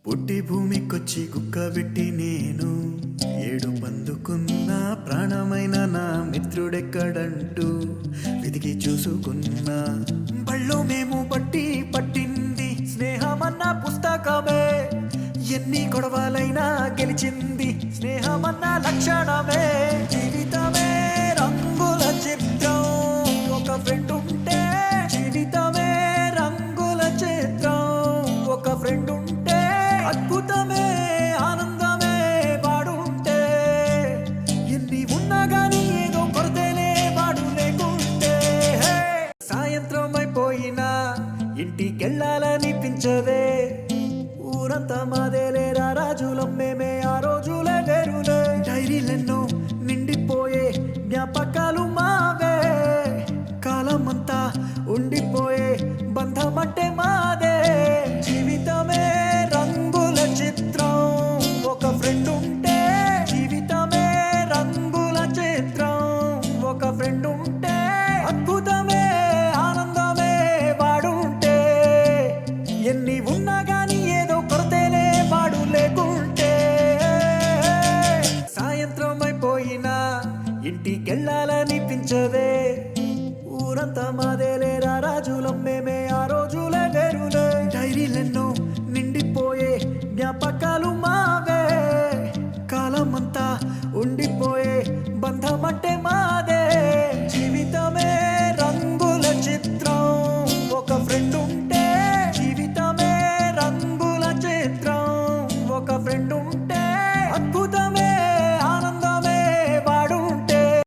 పుట్టి భూమికొచ్చి కుక్క పెట్టి నేను ఏడు పందుకున్న ప్రాణమైన నా మిత్రుడెక్కడంటూ వెతికి చూసుకున్నా. బళ్ళో మేము పట్టింది స్నేహమన్న పుస్తకమే, ఎన్ని గొడవలైనా గెలిచింది స్నేహమన్న లక్షణమే. జీవితమే రంగుల చిత్రం, ఒక ఫ్రెండ్ ఉంటే జీవితమే రంగుల చిత్రం, ఒక ఫ్రెండ్ ఉంటే అద్భుతమే ఆనందమే. వాడుంటే ఎన్ని ఉన్నా గానీ ఏదో కొరతేనే వాడు లేకుంటే. సాయంత్రం అయిపోయినా ఇంటికెళ్ళాలనిపించదే, ఊరంతా మాదేలేరా రాజులం మేమే ఆ రోజులే వేరులే. డైరీలన్నీ